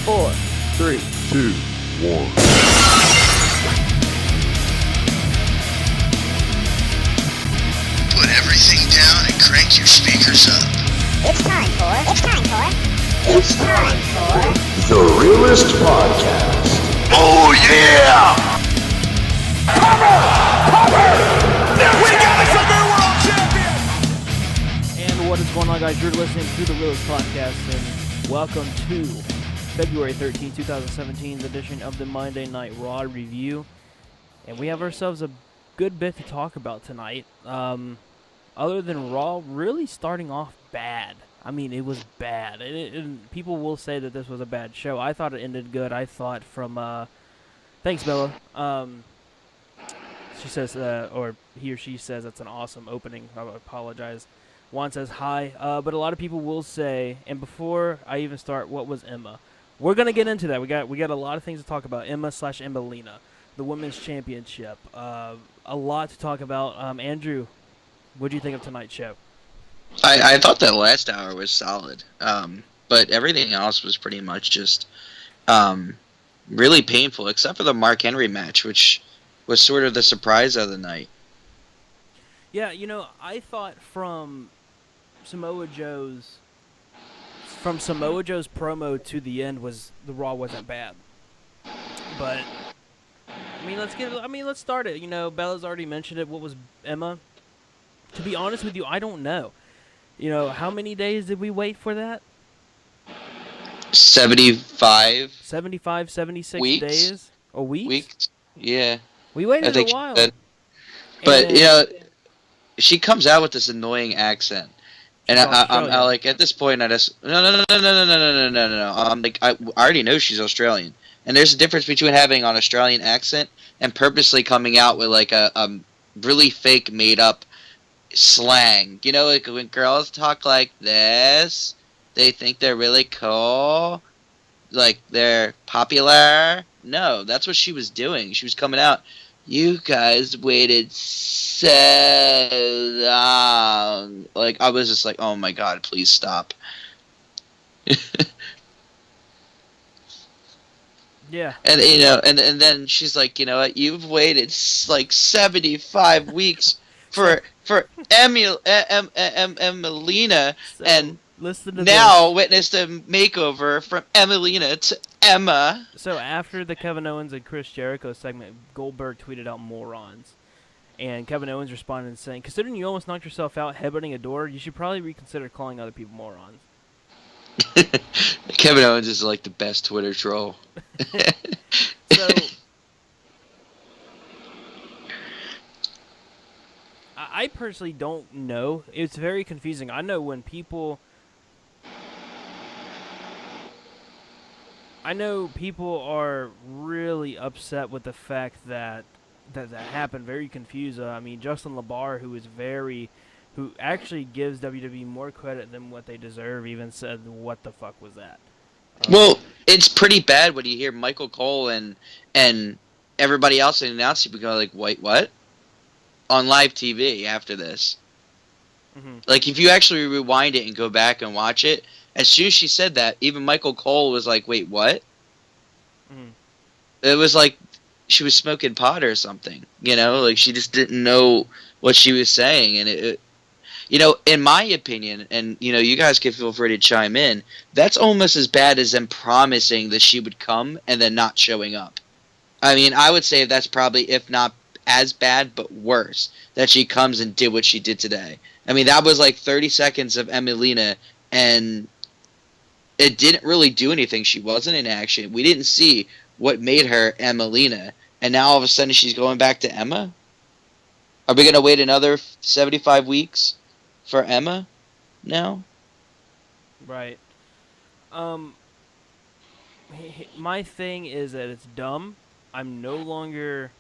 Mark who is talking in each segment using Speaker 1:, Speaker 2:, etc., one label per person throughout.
Speaker 1: 4, 3,
Speaker 2: 2, 1.
Speaker 3: Put everything down and crank your speakers up.
Speaker 4: It's time for
Speaker 2: The Realest Podcast.
Speaker 3: Oh yeah!
Speaker 1: We got us a new world champion! And what is going on, guys? You're listening to the Realest Podcast, and welcome to February 13, 2017 edition of the Monday Night Raw review. And we have ourselves a good bit to talk about tonight. Other than Raw really starting off bad. I mean, it was bad. And people will say that this was a bad show. I thought it ended good. I thought from, thanks, Bella. She says, or he or she says, that's an awesome opening. I apologize. Juan says hi. But a lot of people will say, and before I even start, what was Emma? We're going to get into that. We got a lot of things to talk about. Emma/Emmalina, the Women's Championship. A lot to talk about. Andrew, what do you think of tonight's show?
Speaker 3: I thought that last hour was solid, but everything else was pretty much just really painful, except for the Mark Henry match, which was sort of the surprise of the night.
Speaker 1: Yeah, you know, I thought from Samoa Joe's promo to the end the Raw wasn't bad, but let's start it. You know, Bella's already mentioned it. What was Emma? To be honest with you, I don't know. You know, how many days did we wait for that?
Speaker 3: 75
Speaker 1: 76
Speaker 3: weeks?
Speaker 1: days? A week?
Speaker 3: Weeks? Yeah.
Speaker 1: We waited a while.
Speaker 3: But, you know, she comes out with this annoying accent. And I'm like, at this point, I just, no. I'm like, I already know she's Australian. And there's a difference between having an Australian accent and purposely coming out with, like, a really fake, made-up slang. You know, like, when girls talk like this, they think they're really cool. Like, they're popular. No, that's what she was doing. She was coming out. You guys waited so long. Like, I was just like, oh my god, please stop.
Speaker 1: Yeah.
Speaker 3: And, you know, and then she's like, you know what, you've waited, like, 75 weeks for Emmalina,
Speaker 1: So,
Speaker 3: and
Speaker 1: listen to
Speaker 3: now
Speaker 1: this.
Speaker 3: witnessed a makeover from Emmalina to Emma.
Speaker 1: So after the Kevin Owens and Chris Jericho segment, Goldberg tweeted out morons. And Kevin Owens responded and saying, considering you almost knocked yourself out headbutting a door, you should probably reconsider calling other people morons.
Speaker 3: Kevin Owens is like the best Twitter troll.
Speaker 1: So I personally don't know. It's very confusing. I know people are really upset with the fact that happened. Very confused. I mean, Justin LaBar, who actually gives WWE more credit than what they deserve, even said, "What the fuck was that?"
Speaker 3: Well, it's pretty bad when you hear Michael Cole and everybody else in the announcing go like, "Wait, what?" on live TV after this.
Speaker 1: Mm-hmm.
Speaker 3: Like, if you actually rewind it and go back and watch it, as soon as she said that, even Michael Cole was like, "Wait, what?"
Speaker 1: Mm-hmm.
Speaker 3: It was like she was smoking pot or something, you know? Like, she just didn't know what she was saying, and it you know, in my opinion, and, you know, you guys can feel free to chime in, that's almost as bad as them promising that she would come and then not showing up. I mean, I would say that's probably, if not as bad, but worse, that she comes and did what she did today. I mean, that was like 30 seconds of Emmalina, and it didn't really do anything. She wasn't in action. We didn't see what made her Emmalina, and now all of a sudden she's going back to Emma? Are we going to wait another 75 weeks for Emma now?
Speaker 1: Right. My thing is that it's dumb. I am no longer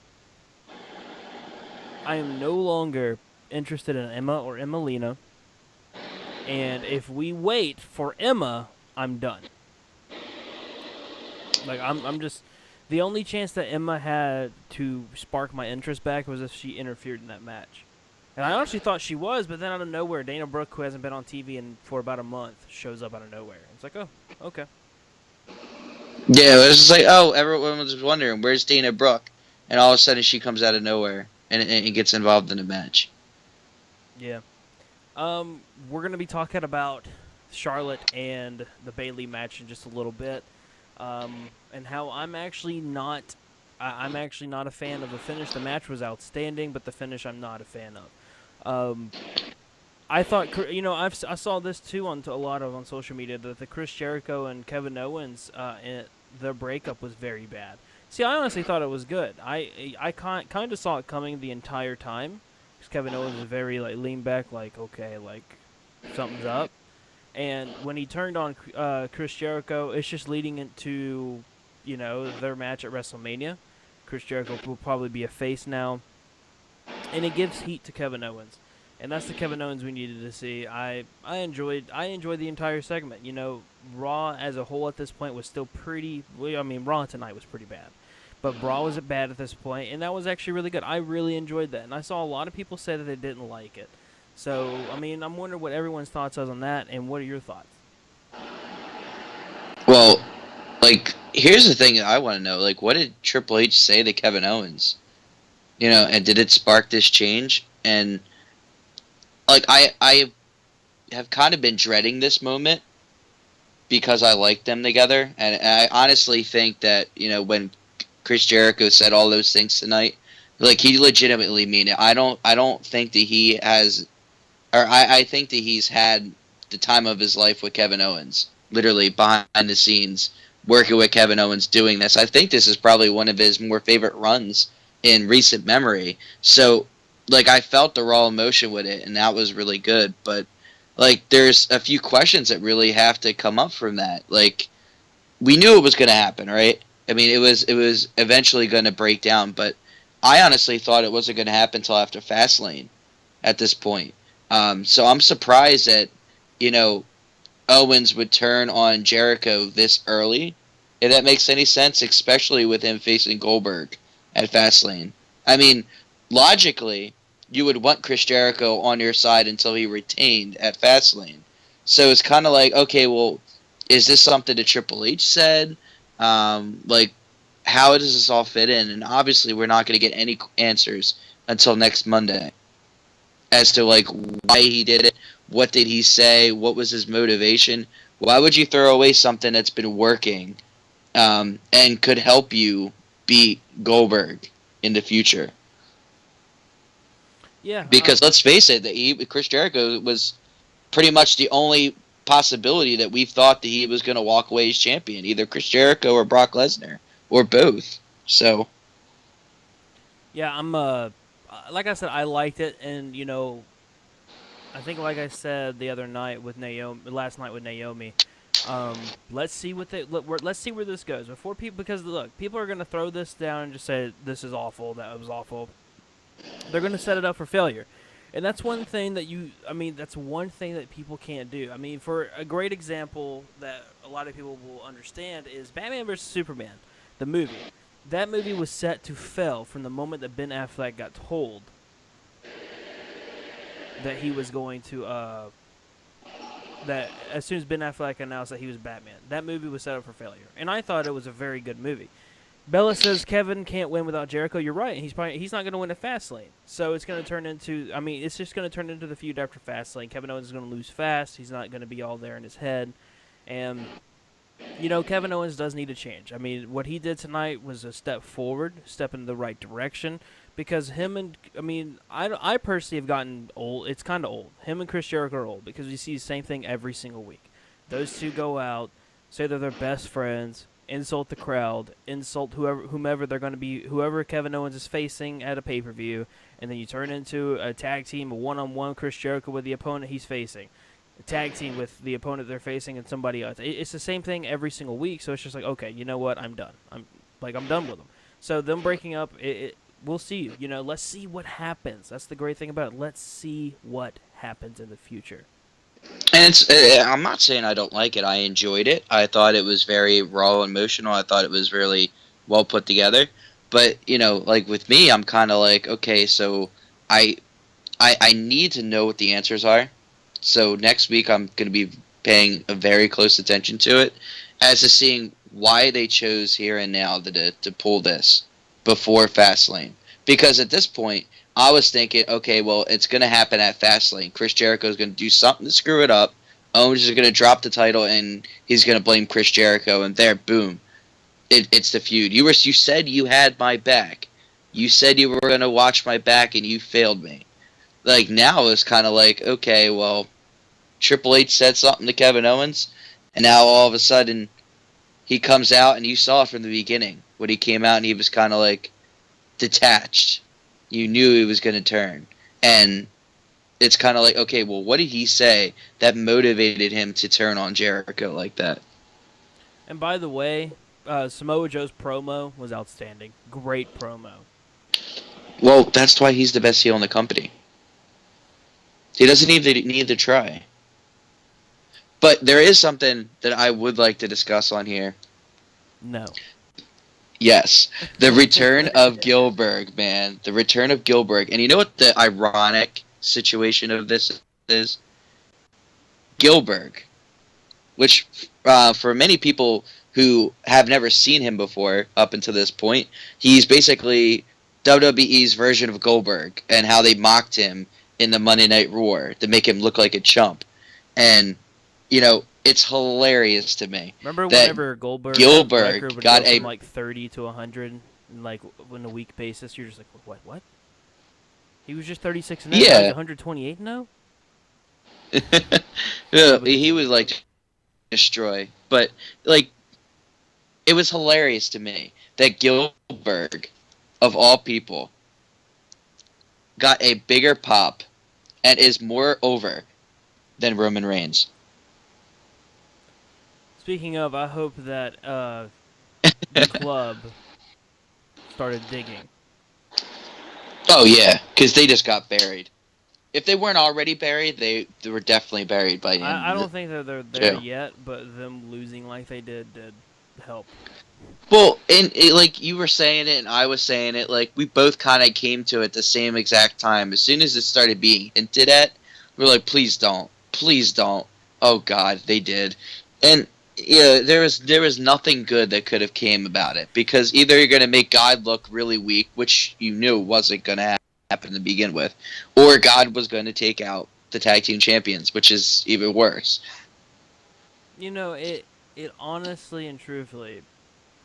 Speaker 1: interested in Emma or Emmalina. And if we wait for Emma, I'm done. Like, I'm just, the only chance that Emma had to spark my interest back was if she interfered in that match. And I honestly thought she was, but then out of nowhere, Dana Brooke, who hasn't been on TV for about a month, shows up out of nowhere. It's like, oh, okay.
Speaker 3: Yeah, it was just like, oh, everyone was wondering where's Dana Brooke, and all of a sudden she comes out of nowhere and gets involved in a match.
Speaker 1: Yeah. We're gonna be talking about Charlotte and the Bayley match in just a little bit, and how I'm actually not a fan of the finish. The match was outstanding, but the finish I'm not a fan of. I thought, I saw this too on a lot of on social media that the Chris Jericho and Kevin Owens, their breakup was very bad. See, I honestly thought it was good. I kind of saw it coming the entire time. Because Kevin Owens was very like lean back, like okay, like something's up. And when he turned on Chris Jericho, it's just leading into, their match at WrestleMania. Chris Jericho will probably be a face now, and it gives heat to Kevin Owens, and that's the Kevin Owens we needed to see. I enjoyed the entire segment. Raw as a whole at this point was still pretty. I mean, Raw tonight was pretty bad, but Raw was bad at this point, and that was actually really good. I really enjoyed that, and I saw a lot of people say that they didn't like it. So I mean, I'm wondering what everyone's thoughts is on that, and what are your thoughts?
Speaker 3: Well, like, here's the thing that I want to know. Like, what did Triple H say to Kevin Owens? And did it spark this change? And, like, I have kind of been dreading this moment because I like them together. And I honestly think that, when Chris Jericho said all those things tonight, like, he legitimately mean it. I don't think that he has, or I think that he's had the time of his life with Kevin Owens, literally behind the scenes, working with Kevin Owens doing this. I think this is probably one of his more favorite runs in recent memory. So, like, I felt the raw emotion with it, and that was really good. But, like, there's a few questions that really have to come up from that. Like, we knew it was going to happen, right? I mean, it was eventually going to break down, but I honestly thought it wasn't going to happen until after Fastlane at this point. So I'm surprised that, you know, Owens would turn on Jericho this early, if that makes any sense, especially with him facing Goldberg at Fastlane. I mean, logically, you would want Chris Jericho on your side until he retained at Fastlane. So it's kind of like, okay, well, is this something that Triple H said? Like, how does this all fit in? And obviously, we're not going to get any answers until next Monday as to, like, why he did it, what did he say, what was his motivation. Why would you throw away something that's been working and could help you beat Goldberg in the future?
Speaker 1: Yeah.
Speaker 3: Because let's face it, Chris Jericho was pretty much the only possibility that we thought that he was going to walk away as champion, either Chris Jericho or Brock Lesnar, or both. So,
Speaker 1: Yeah, like I said, I liked it, and I think like I said the other night with Naomi, last night with Naomi, let's see let's see where this goes before people, because look, people are gonna throw this down and just say this is awful, that was awful. They're gonna set it up for failure, and that's one thing that's one thing that people can't do. I mean, for a great example that a lot of people will understand is Batman vs Superman, the movie. That movie was set to fail from the moment that Ben Affleck got told that he was going to that as soon as Ben Affleck announced that he was Batman, that movie was set up for failure. And I thought it was a very good movie. Bella says Kevin can't win without Jericho. You're right. He's not going to win at Fastlane. So it's going to turn into, it's just going to turn into the feud after Fastlane. Kevin Owens is going to lose fast. He's not going to be all there in his head. And Kevin Owens does need a change. I mean, what he did tonight was a step forward, step in the right direction. Because I personally have gotten old. It's kind of old. Him and Chris Jericho are old because we see the same thing every single week. Those two go out, say they're their best friends, insult the crowd, insult whomever they're going to be, whoever Kevin Owens is facing at a pay-per-view, and then you turn into a tag team, a one-on-one Chris Jericho with the opponent he's facing, a tag team with the opponent they're facing and somebody else. It's the same thing every single week, so it's just like, okay, you know what, I'm done. I'm done with them. So them breaking up, we'll see. Let's see what happens. That's the great thing about it. Let's see what happens in the future.
Speaker 3: and I'm not saying I don't like it. I enjoyed it. I thought it was very raw and emotional. I thought it was really well put together. But like with me, I'm kind of like, okay, so I need to know what the answers are. So next week I'm going to be paying a very close attention to it, as to seeing why they chose Here and Now to pull this before Fastlane. Because at this point, I was thinking, okay, well, it's going to happen at Fastlane. Chris Jericho is going to do something to screw it up. Owens is going to drop the title, and he's going to blame Chris Jericho, and there, boom, it's the feud. You said you had my back. You said you were going to watch my back, and you failed me. Like, now it's kind of like, okay, well, Triple H said something to Kevin Owens, and now all of a sudden he comes out, and you saw it from the beginning when he came out, and he was kind of like detached. You knew he was going to turn, and it's kind of like, okay, well, what did he say that motivated him to turn on Jericho like that?
Speaker 1: And by the way, Samoa Joe's promo was outstanding. Great promo.
Speaker 3: Well, that's why he's the best heel in the company. He doesn't need to try. But there is something that I would like to discuss on here.
Speaker 1: No.
Speaker 3: Yes. The return of Gilbert, man. The return of Gilbert. And you know what the ironic situation of this is? Gilbert, which for many people who have never seen him before up until this point, he's basically WWE's version of Goldberg and how they mocked him in the Monday Night Raw to make him look like a chump. And, you know, it's hilarious to me.
Speaker 1: Remember whenever Gilbert would
Speaker 3: got
Speaker 1: go from like 30 to 100, and like on a week basis, you're just like, what? He was just 36 and 0, like 128 and 0?
Speaker 3: He was like destroy. But like, it was hilarious to me that Gilbert, of all people, got a bigger pop and is more over than Roman Reigns.
Speaker 1: Speaking of, I hope that the club started digging.
Speaker 3: Oh yeah, because they just got buried. If they weren't already buried, they were definitely buried by the end.
Speaker 1: I don't think that they're there yet, but them losing like they did help.
Speaker 3: Well, and like you were saying it and I was saying it, like we both kind of came to it the same exact time. As soon as it started being hinted at, we were like, please don't. Please don't. Oh God, they did. And yeah, there was nothing good that could have came about it, because either you're going to make God look really weak, which you knew wasn't going to happen to begin with, or God was going to take out the tag team champions, which is even worse.
Speaker 1: You know, it honestly and truthfully,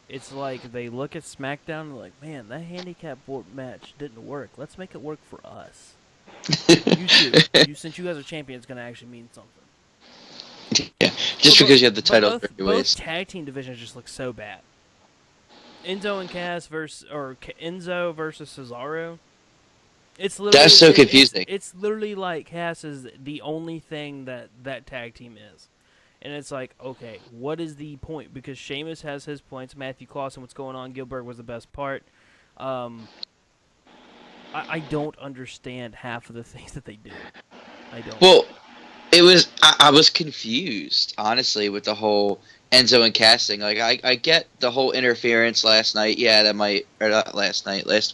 Speaker 1: it's like they look at SmackDown and they're like, man, that handicap match didn't work. Let's make it work for us. You two, since you guys are champions, it's going to actually mean something.
Speaker 3: Yeah, just because you have the title.
Speaker 1: Both tag team divisions just look so bad. Enzo and Cass Enzo versus Cesaro. It's literally
Speaker 3: that's so confusing.
Speaker 1: It's literally like Cass is the only thing that tag team is, and it's like, okay, what is the point? Because Sheamus has his points. Matthew Clausen, what's going on? Gilbert was the best part. I don't understand half of the things that they do. I don't.
Speaker 3: Well, I was confused, honestly, with the whole Enzo and Cass thing. Like, I get the whole interference last night. Yeah, that might, or not last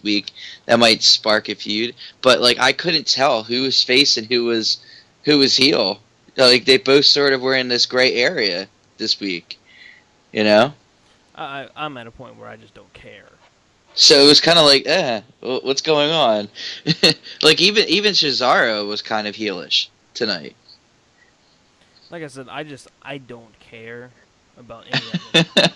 Speaker 3: week, that might spark a feud. But like, I couldn't tell who was face and who was heel. Like, they both sort of were in this gray area this week. You know?
Speaker 1: I'm at a point where I just don't care.
Speaker 3: So it was kind of like, what's going on? Like, even Cesaro was kind of heelish tonight.
Speaker 1: Like I said, I don't care about any of it.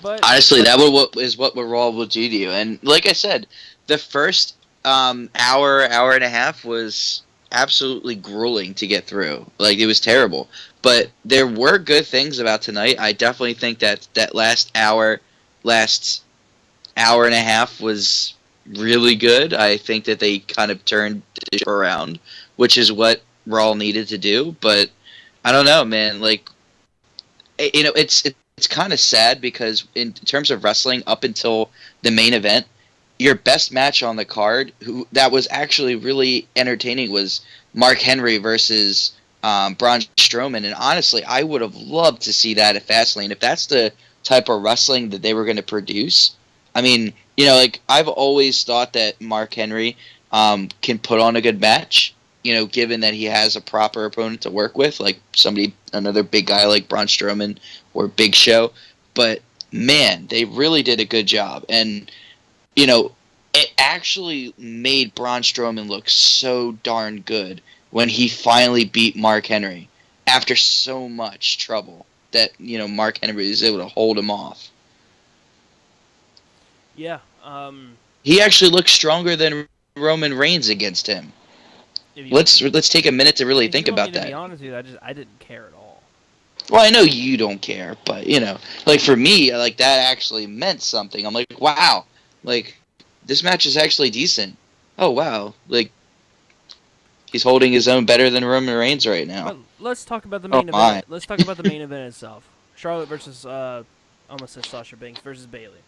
Speaker 1: But
Speaker 3: honestly, that is what Raw will do to you. And like I said, the first hour and a half was absolutely grueling to get through. Like, it was terrible. But there were good things about tonight. I definitely think that last hour and a half was really good. I think that they kind of turned it around, which is what Raw needed to do. But I don't know, man. Like, you know, it's kind of sad, because in terms of wrestling, up until the main event, your best match on the card, that was actually really entertaining, was Mark Henry versus Braun Strowman. And honestly, I would have loved to see that at Fastlane. If that's the type of wrestling that they were going to produce, I mean, you know, like, I've always thought that Mark Henry can put on a good match. given that he has a proper opponent to work with, like another big guy like Braun Strowman or Big Show. But man, they really did a good job, and it actually made Braun Strowman look so darn good when he finally beat Mark Henry after so much trouble that Mark Henry was able to hold him off.
Speaker 1: Yeah.
Speaker 3: He actually looked stronger than Roman Reigns against him. Let's take a minute to really
Speaker 1: if
Speaker 3: think
Speaker 1: you want
Speaker 3: about
Speaker 1: me to
Speaker 3: that.
Speaker 1: be honest with you, I didn't care at all.
Speaker 3: Well, I know you don't care, but like for me, like that actually meant something. I'm like, wow, like this match is actually decent. Oh wow, like he's holding his own better than Roman Reigns right now.
Speaker 1: But let's talk about the
Speaker 3: Oh
Speaker 1: main
Speaker 3: my.
Speaker 1: event. Let's talk about the main event itself. Charlotte versus almost said Sasha Banks versus Bayley.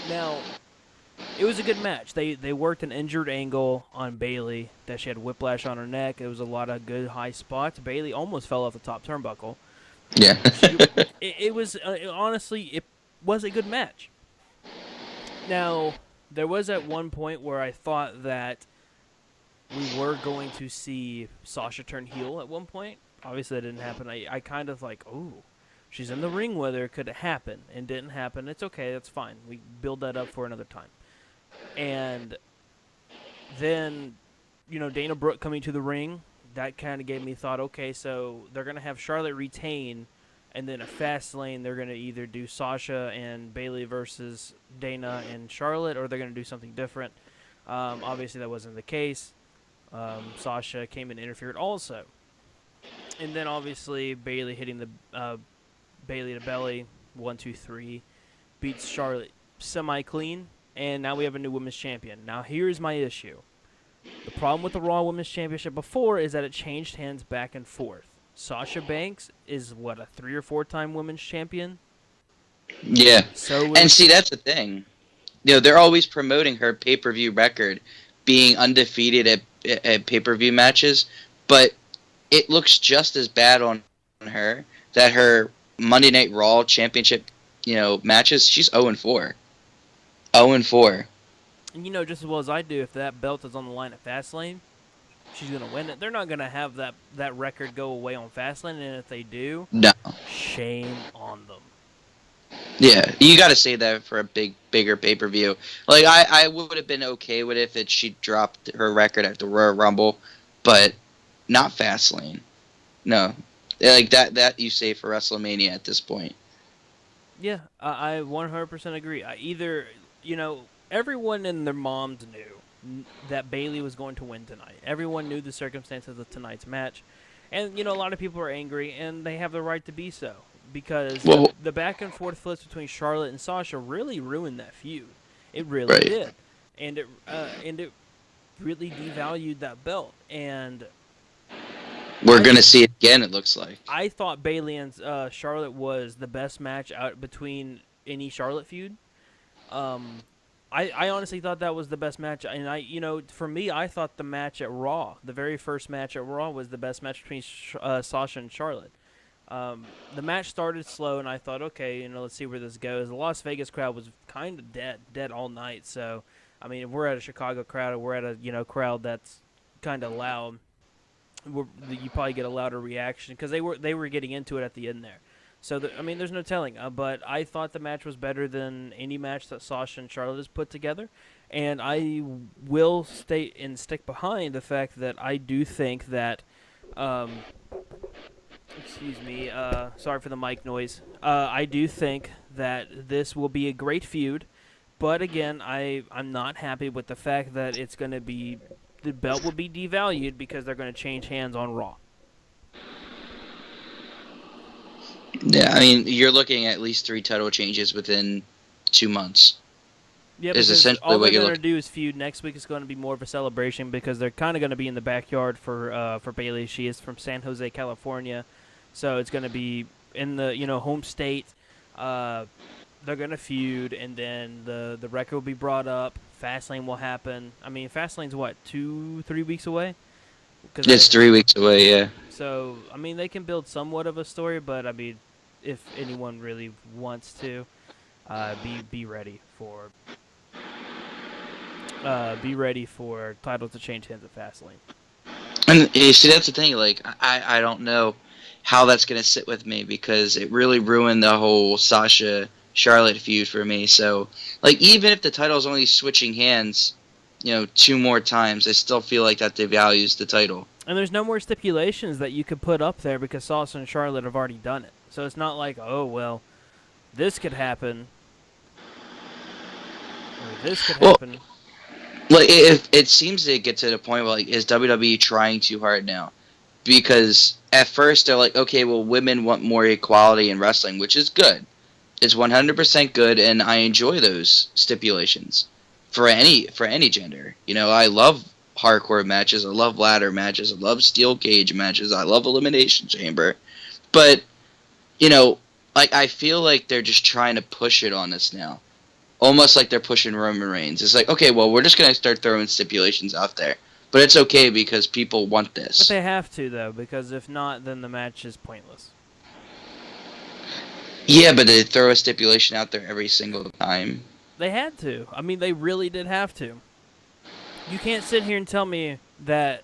Speaker 1: Now, it was a good match. They worked an injured angle on Bayley that she had whiplash on her neck. It was a lot of good high spots. Bayley almost fell off the top turnbuckle.
Speaker 3: Yeah.
Speaker 1: It was honestly it was a good match. Now, there was at one point where I thought that we were going to see Sasha turn heel at one point. Obviously, that didn't happen. I kind of like, ooh, she's in the ring with her. Could it happen? And didn't happen. It's okay. That's fine. We build that up for another time. And then, Dana Brooke coming to the ring, that kind of gave me thought, okay, so they're going to have Charlotte retain, and then a fast lane, they're going to either do Sasha and Bayley versus Dana and Charlotte, or they're going to do something different. Obviously, that wasn't the case. Sasha came and interfered also. And then, obviously, Bayley hitting the Bayley to belly, 1, 2, 3, beats Charlotte semi-clean, and now we have a new women's champion. Now, here's my issue. The problem with the Raw Women's Championship before is that it changed hands back and forth. Sasha Banks is, what, a 3 or 4-time women's champion?
Speaker 3: Yeah.
Speaker 1: And
Speaker 3: see, that's the thing. They're always promoting her pay-per-view record being undefeated at pay-per-view matches, but it looks just as bad on her that her Monday Night Raw championship, matches, she's 0-4. 0-4.
Speaker 1: And just as well as I do, if that belt is on the line at Fastlane, she's going to win it. They're not going to have that record go away on Fastlane, and if they do,
Speaker 3: no.
Speaker 1: Shame on them.
Speaker 3: Yeah, you got to say that for a bigger pay-per-view. Like, I would have been okay with it if she dropped her record at the Royal Rumble, but not Fastlane. No. Like, that you say for WrestleMania at this point.
Speaker 1: Yeah, I 100% agree. Everyone and their moms knew that Bayley was going to win tonight. Everyone knew the circumstances of tonight's match. And, a lot of people are angry, and they have the right to be so. Because the back and forth flips between Charlotte and Sasha really ruined that feud. It really did. And it really devalued that belt. And
Speaker 3: we're going to see it again, it looks like.
Speaker 1: I thought Bayley and Charlotte was the best match out between any Charlotte feud. I honestly thought that was the best match, and for me, I thought the match at Raw, the very first match at Raw, was the best match between Sasha and Charlotte. The match started slow, and I thought, okay, let's see where this goes. The Las Vegas crowd was kind of dead all night. So, if we're at a Chicago crowd, or we're at a crowd that's kind of loud, you probably get a louder reaction because they were getting into it at the end there. So, there's no telling. But I thought the match was better than any match that Sasha and Charlotte has put together. And I will state and stick behind the fact that I do think that, excuse me, sorry for the mic noise. I do think that this will be a great feud. But again, I'm not happy with the fact that it's going to be, the belt will be devalued because they're going to change hands on Raw.
Speaker 3: Yeah, you're looking at least 3 title changes within 2 months.
Speaker 1: Yeah, because all they're going to do is feud. Next week is going to be more of a celebration because they're kind of going to be in the backyard for Bayley. She is from San Jose, California, so it's going to be in the home state. They're going to feud, and then the record will be brought up. Fastlane will happen. Fastlane's what, 2-3 weeks away?
Speaker 3: It's 3 weeks away, yeah.
Speaker 1: So, they can build somewhat of a story, but, if anyone really wants to, be ready for titles to change hands at Fastlane.
Speaker 3: And you see, that's the thing. Like, I don't know how that's gonna sit with me because it really ruined the whole Sasha Charlotte feud for me. So, like, even if the title's only switching hands, 2 more times, I still feel like that devalues the title.
Speaker 1: And there's no more stipulations that you could put up there because Sasha and Charlotte have already done it. So it's not like, oh, well, this could happen. Or this could happen.
Speaker 3: Like, it seems to get to the point where, like, is WWE trying too hard now? Because at first they're like, okay, well, women want more equality in wrestling, which is good. It's 100% good, and I enjoy those stipulations for any gender. I love hardcore matches. I love ladder matches. I love steel cage matches. I love elimination chamber. But, like, I feel like they're just trying to push it on us now. Almost like they're pushing Roman Reigns. It's like, okay, well, we're just going to start throwing stipulations out there. But it's okay because people want this.
Speaker 1: But they have to, though, because if not, then the match is pointless.
Speaker 3: Yeah, but they throw a stipulation out there every single time.
Speaker 1: They had to. I mean, they really did have to. You can't sit here and tell me that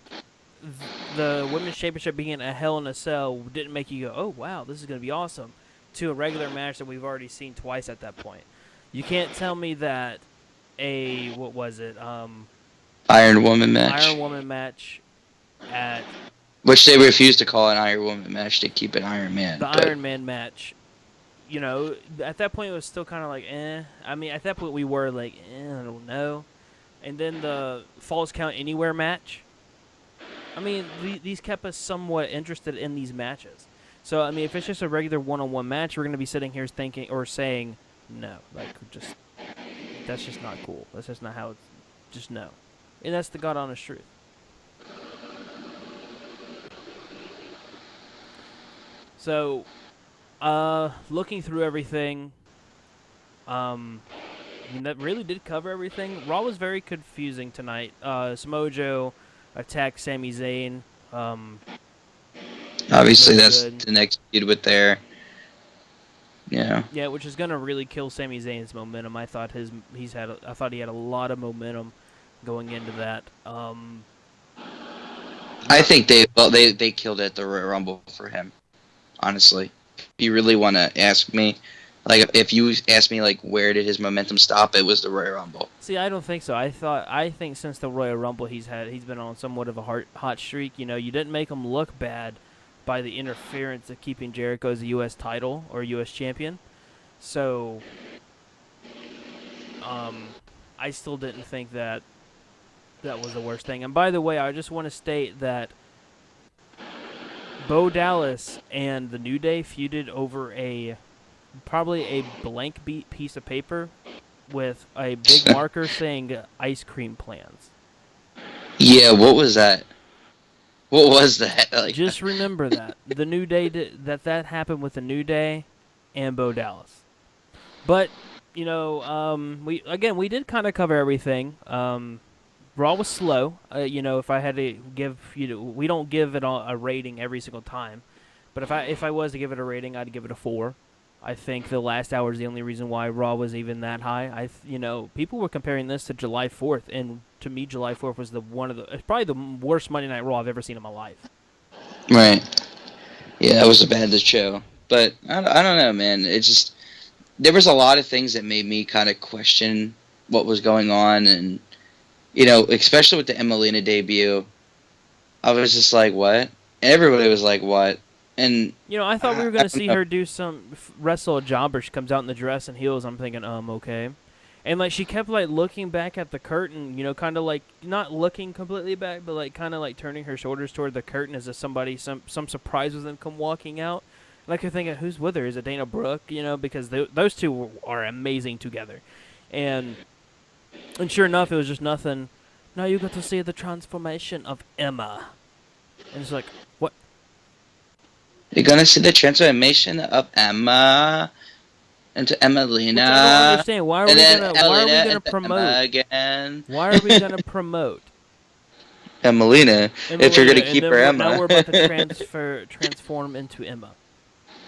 Speaker 1: the Women's Championship being a Hell in a Cell didn't make you go, oh, wow, this is going to be awesome, to a regular match that we've already seen twice at that point. You can't tell me that what was it?
Speaker 3: Iron Woman match.
Speaker 1: Iron Woman match at...
Speaker 3: Which they refused to call an Iron Woman match. They keep it Iron Man.
Speaker 1: The Iron Man match. At that point it was still kind of like, eh. I mean, at that point we were like, I don't know. And then the Falls Count Anywhere match. I mean, these kept us somewhat interested in these matches. So, I mean, if it's just a regular one-on-one match, we're going to be sitting here thinking or saying, no. Like, that's just not cool. That's just not how it's, just no. And that's the God honest truth. So, looking through everything, I mean, that really did cover everything. Raw was very confusing tonight. Samoa Joe attacked Sami Zayn.
Speaker 3: Obviously, that's the next feud with there. Yeah.
Speaker 1: Yeah, which is gonna really kill Sami Zayn's momentum. I thought he had a lot of momentum going into that.
Speaker 3: I think they killed it at the Royal Rumble for him. Honestly, if you really want to ask me, like, if you ask me, like, where did his momentum stop, it was the Royal Rumble.
Speaker 1: See, I don't think so. I think since the Royal Rumble, he's been on somewhat of a hot streak. You didn't make him look bad by the interference of keeping Jericho as a U.S. title or U.S. champion. So, I still didn't think that was the worst thing. And by the way, I just want to state that Bo Dallas and the New Day feuded over probably a blank piece of paper with a big marker saying ice cream plans.
Speaker 3: Yeah, what was that? What was that? Like,
Speaker 1: just remember that. The New Day that happened with the New Day and Bo Dallas. But, we did kind of cover everything. Raw was slow. If I had to give, we don't give it a rating every single time. But if I was to give it a rating, I'd give it a 4. I think the last hour is the only reason why Raw was even that high. People were comparing this to July 4th, and to me, July 4th was it's probably the worst Monday Night Raw I've ever seen in my life.
Speaker 3: Right. Yeah, that was a bad show. But I don't know, man. It's just, there was a lot of things that made me kind of question what was going on, and especially with the Emelina debut, I was just like, what? And everybody was like, what? And
Speaker 1: I thought we were going to see her do some wrestle a jobber. She comes out in the dress and heels. I'm thinking, okay. And like she kept like looking back at the curtain, kind of like not looking completely back, but like kind of like turning her shoulders toward the curtain as if some surprise was them come walking out. Like you're thinking, who's with her? Is it Dana Brooke? Because those two are amazing together. And sure enough, it was just nothing. Now you got to see the transformation of Emma. And it's like, what?
Speaker 3: You're gonna see the transformation of Emma into Emelina.
Speaker 1: I don't understand. Why are we gonna promote
Speaker 3: again?
Speaker 1: Why are we gonna promote
Speaker 3: Emelina if you're gonna keep her Emma?
Speaker 1: Now we're about to transform into Emma.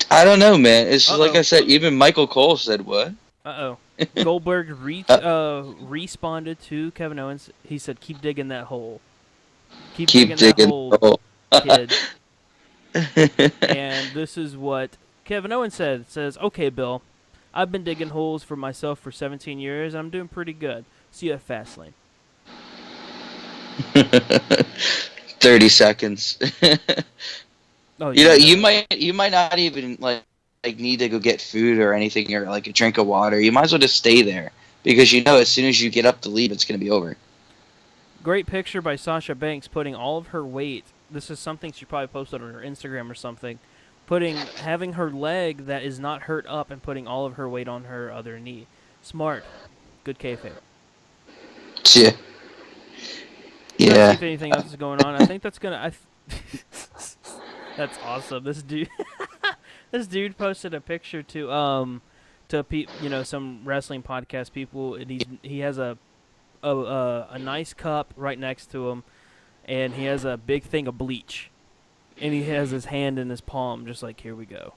Speaker 3: I don't know, man. It's just like I said. Even Michael Cole said what?
Speaker 1: Goldberg responded to Kevin Owens. He said, "Keep digging that hole." Keep digging that hole,
Speaker 3: the hole.
Speaker 1: kid. And this is what Kevin Owens said. It says, "Okay, Bill, I've been digging holes for myself for 17 years. I'm doing pretty good. See you at Fastlane."
Speaker 3: 30 seconds.
Speaker 1: Oh,
Speaker 3: You
Speaker 1: yeah.
Speaker 3: know, you might not even like need to go get food or anything or like a drink of water. You might as well just stay there because you know as soon as you get up to leave, it's gonna be over.
Speaker 1: Great picture by Sasha Banks putting all of her weight. This is something she probably posted on her Instagram or something. Having her leg that is not hurt up and putting all of her weight on her other knee. Smart. Good kayfabe.
Speaker 3: Yeah.
Speaker 1: Let's see
Speaker 3: Yeah.
Speaker 1: if anything else is going on. I think that's gonna. That's awesome. This dude, this dude posted a picture to some wrestling podcast people, and he has a nice cup right next to him, and he has a big thing of bleach, and he has his hand in his palm, just like, here we go.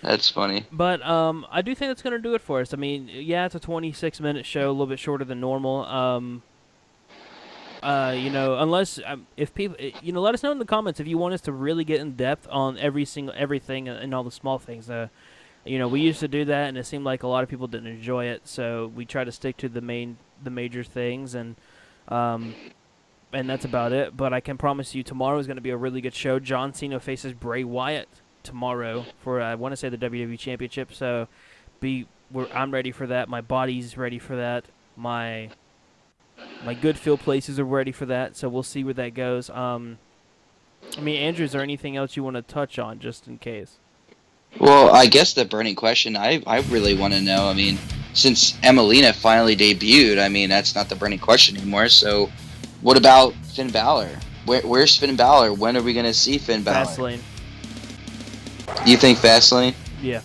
Speaker 3: That's funny.
Speaker 1: But I do think that's gonna do it for us. I mean, yeah, it's a 26-minute show, a little bit shorter than normal. Unless if people, let us know in the comments if you want us to really get in depth on everything and all the small things. We used to do that, and it seemed like a lot of people didn't enjoy it, so we try to stick to the major things, and that's about it. But I can promise you, tomorrow is going to be a really good show. John Cena faces Bray Wyatt tomorrow for I want to say the WWE Championship. So, I'm ready for that. My body's ready for that. My good feel places are ready for that, so we'll see where that goes. Andrew, is there anything else you want to touch on, just in case?
Speaker 3: Well, I guess the burning question I really want to know. I mean, since Emelina finally debuted, I mean that's not the burning question anymore. So, what about Finn Balor? Where's Finn Balor? When are we gonna see Finn Balor?
Speaker 1: Fastlane.
Speaker 3: You think Fastlane?
Speaker 1: Yeah.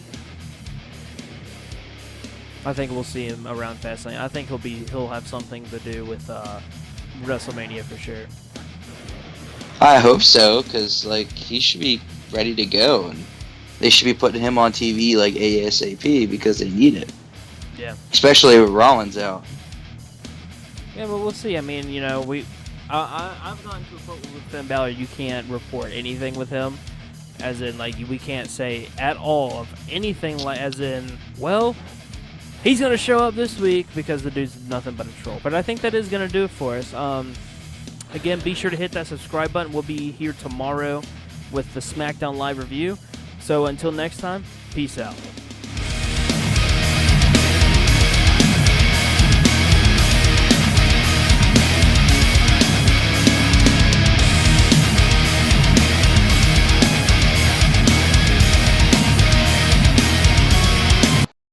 Speaker 1: I think we'll see him around Fastlane. I think he'll have something to do with WrestleMania for sure.
Speaker 3: I hope so, because he should be ready to go, and they should be putting him on TV like ASAP because they need it.
Speaker 1: Yeah.
Speaker 3: Especially with Rollins out.
Speaker 1: Yeah, but we'll see. I mean, I've gotten to a point with Finn Balor, you can't report anything with him, as in we can't say at all of anything as in, well, he's going to show up this week, because the dude's nothing but a troll. But I think that is going to do it for us. Again, be sure to hit that subscribe button. We'll be here tomorrow with the SmackDown Live review. So until next time, peace out.